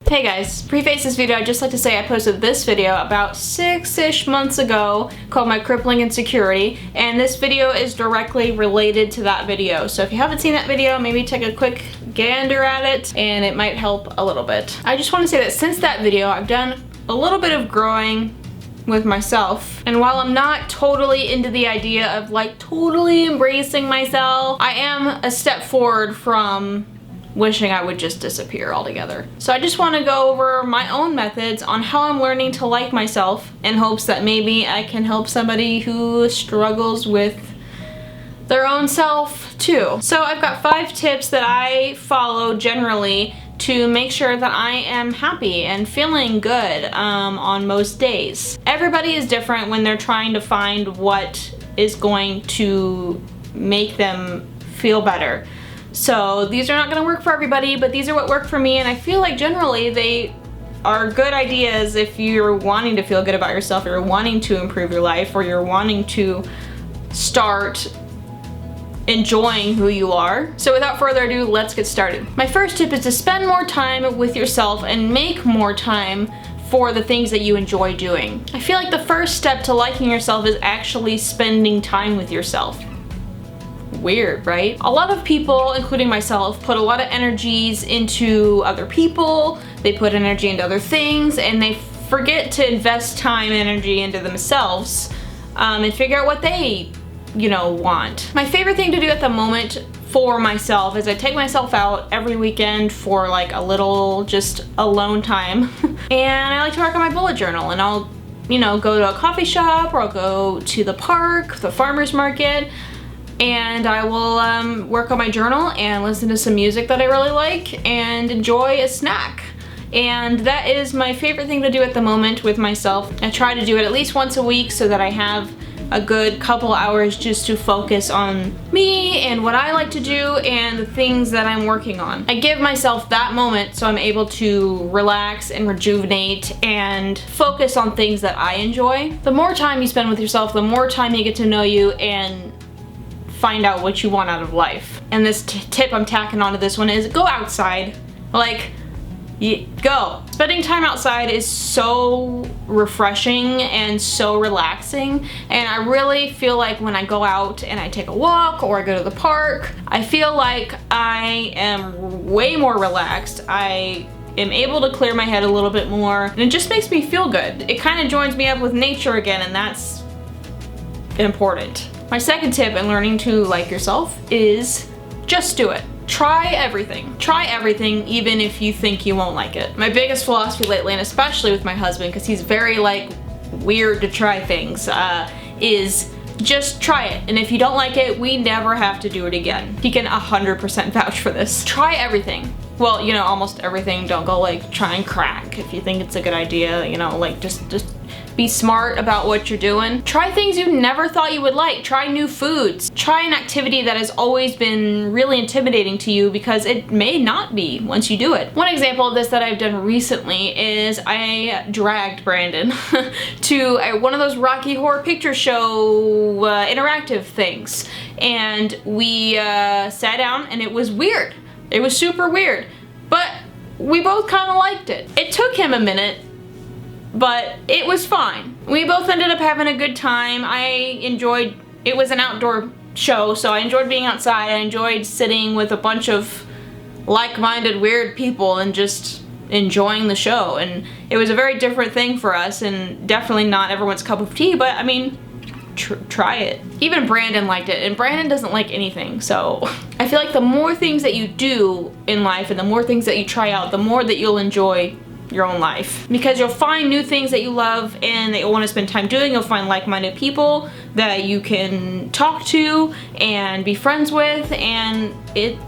Hey guys, preface this video, I'd just like to say I posted this video about 6-ish months ago called My Crippling Insecurity, and this video is directly related to that video. So if you haven't seen that video, maybe take a quick gander at it and it might help a little bit. I just want to say that since that video, I've done a little bit of growing with myself, and while I'm not totally into the idea of like totally embracing myself, I am a step forward from wishing I would just disappear altogether. So I just want to go over my own methods on how I'm learning to like myself in hopes that maybe I can help somebody who struggles with their own self too. So I've got 5 tips that I follow generally to make sure that I am happy and feeling good on most days. Everybody is different when they're trying to find what is going to make them feel better. So these are not going to work for everybody, but these are what work for me, and I feel like generally they are good ideas if you're wanting to feel good about yourself, or you're wanting to improve your life, or you're wanting to start enjoying who you are. So without further ado, let's get started. My first tip is to spend more time with yourself and make more time for the things that you enjoy doing. I feel like the first step to liking yourself is actually spending time with yourself. Weird, right? A lot of people, including myself, put a lot of energies into other people, they put energy into other things, and they forget to invest time and energy into themselves and figure out what they, want. My favorite thing to do at the moment for myself is I take myself out every weekend for like a little just alone time and I like to work on my bullet journal, and I'll go to a coffee shop, or I'll go to the park, the farmer's market, and I will work on my journal and listen to some music that I really like and enjoy a snack. And that is my favorite thing to do at the moment with myself. I try to do it at least once a week so that I have a good couple hours just to focus on me and what I like to do and the things that I'm working on. I give myself that moment so I'm able to relax and rejuvenate and focus on things that I enjoy. The more time you spend with yourself, the more time you get to know you and find out what you want out of life. And this tip I'm tacking onto this one is go outside. Like, go. Spending time outside is so refreshing and so relaxing, and I really feel like when I go out and I take a walk or I go to the park, I feel like I am way more relaxed. I am able to clear my head a little bit more, and it just makes me feel good. It kind of joins me up with nature again, and that's important. My second tip in learning to like yourself is just do it. Try everything. Try everything, even if you think you won't like it. My biggest philosophy lately, and especially with my husband, because he's very weird to try things, is just try it. And if you don't like it, we never have to do it again. He can 100% vouch for this. Try everything. Well, almost everything. Don't go trying crack if you think it's a good idea, just be smart about what you're doing. Try things you never thought you would like. Try new foods. Try an activity that has always been really intimidating to you, because it may not be once you do it. One example of this that I've done recently is I dragged Brandon to one of those Rocky Horror Picture Show interactive things. And we sat down, and it was weird. It was super weird. But we both kind of liked it. It took him a minute, but it was fine. We both ended up having a good time. It was an outdoor show, so I enjoyed being outside. I enjoyed sitting with a bunch of like-minded weird people and just enjoying the show. And it was a very different thing for us, and definitely not everyone's cup of tea, but I mean, try it. Even Brandon liked it, and Brandon doesn't like anything, so I feel like the more things that you do in life and the more things that you try out, the more that you'll enjoy your own life, because you'll find new things that you love and that you'll want to spend time doing. You'll find like-minded people that you can talk to and be friends with, and it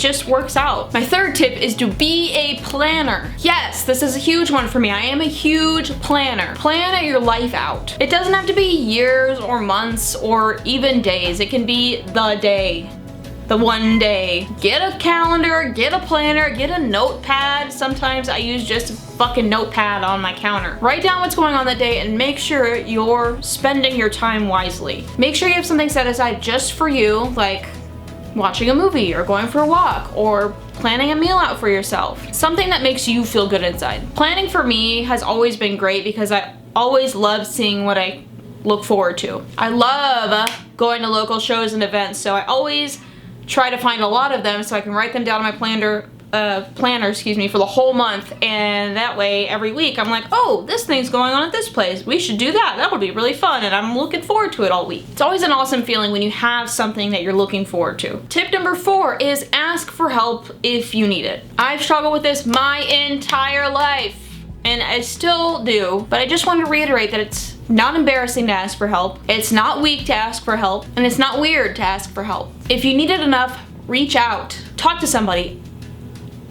just works out. My third tip is to be a planner. Yes, this is a huge one for me. I am a huge planner. Plan your life out. It doesn't have to be years or months or even days. It can be the day. The one day. Get a calendar, get a planner, get a notepad. Sometimes I use just a fucking notepad on my counter. Write down what's going on that day and make sure you're spending your time wisely. Make sure you have something set aside just for you, like watching a movie or going for a walk or planning a meal out for yourself. Something that makes you feel good inside. Planning for me has always been great because I always love seeing what I look forward to. I love going to local shows and events, so I always try to find a lot of them so I can write them down on my planner, for the whole month, and that way every week I'm like, oh, this thing's going on at this place. We should do that. That would be really fun, and I'm looking forward to it all week. It's always an awesome feeling when you have something that you're looking forward to. Tip number 4 is ask for help if you need it. I've struggled with this my entire life, and I still do, but I just want to reiterate that it's not embarrassing to ask for help. It's not weak to ask for help, and it's not weird to ask for help. If you need it enough, reach out. Talk to somebody.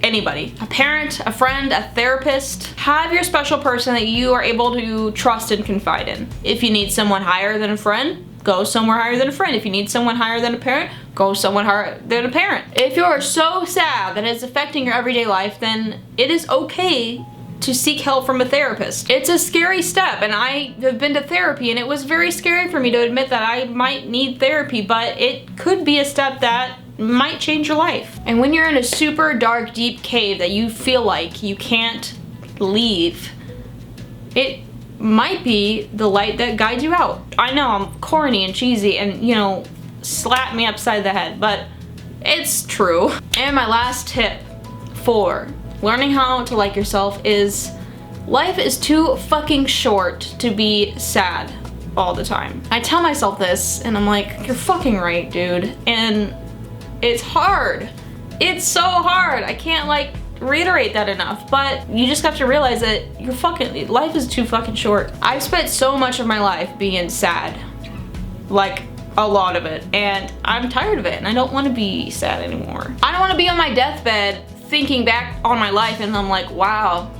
Anybody. A parent, a friend, a therapist. Have your special person that you are able to trust and confide in. If you need someone higher than a friend, go somewhere higher than a friend. If you need someone higher than a parent, go somewhere higher than a parent. If you are so sad that it's affecting your everyday life, then it is okay to seek help from a therapist. It's a scary step, and I have been to therapy, and it was very scary for me to admit that I might need therapy, but it could be a step that might change your life. And when you're in a super dark, deep cave that you feel like you can't leave, it might be the light that guides you out. I know I'm corny and cheesy and, you know, slap me upside the head, but it's true. And my last tip for learning how to like yourself is life is too fucking short to be sad all the time. I tell myself this and I'm like, you're fucking right, dude. And it's hard. It's so hard. I can't like reiterate that enough, but you just have to realize that life is too fucking short. I've spent so much of my life being sad, like a lot of it, and I'm tired of it, and I don't want to be sad anymore. I don't want to be on my deathbed thinking back on my life and I'm like, wow,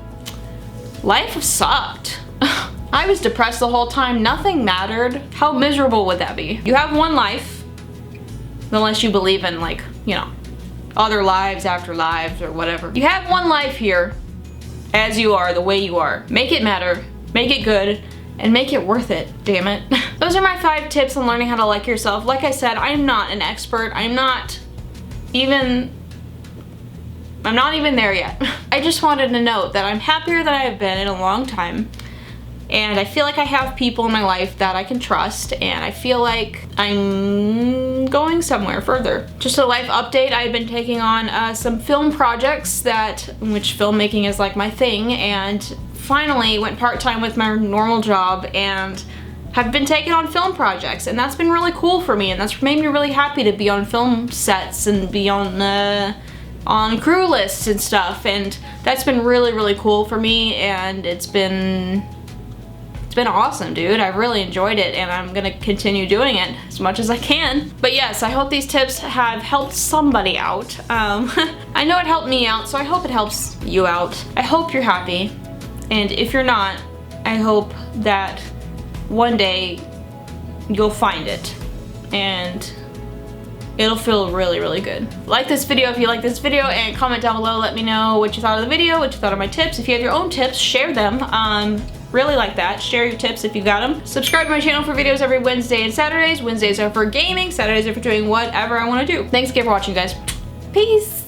life sucked. I was depressed the whole time. Nothing mattered. How miserable would that be? You have one life, unless you believe in, like, you know, other lives after lives or whatever. You have one life here as you are, the way you are. Make it matter, make it good, and make it worth it, damn it. Those are my 5 tips on learning how to like yourself. Like I said, I'm not an expert. I'm not even there yet. I just wanted to note that I'm happier than I have been in a long time. And I feel like I have people in my life that I can trust, and I feel like I'm going somewhere further. Just a life update, I've been taking on some film projects which filmmaking is like my thing, and finally went part-time with my normal job and have been taking on film projects, and that's been really cool for me, and that's made me really happy to be on film sets and be on crew lists and stuff, and that's been really, really cool for me, and it's been awesome, dude. I really enjoyed it, and I'm gonna continue doing it as much as I can. But yes, I hope these tips have helped somebody out. I know it helped me out, so I hope it helps you out. I hope you're happy, and if you're not, I hope that one day you'll find it, and it'll feel really, really good. Like this video if you like this video, and comment down below, let me know what you thought of the video, what you thought of my tips. If you have your own tips, share them. Really like that. Share your tips if you got them. Subscribe to my channel for videos every Wednesday and Saturdays. Wednesdays are for gaming, Saturdays are for doing whatever I want to do. Thanks again for watching, guys. Peace!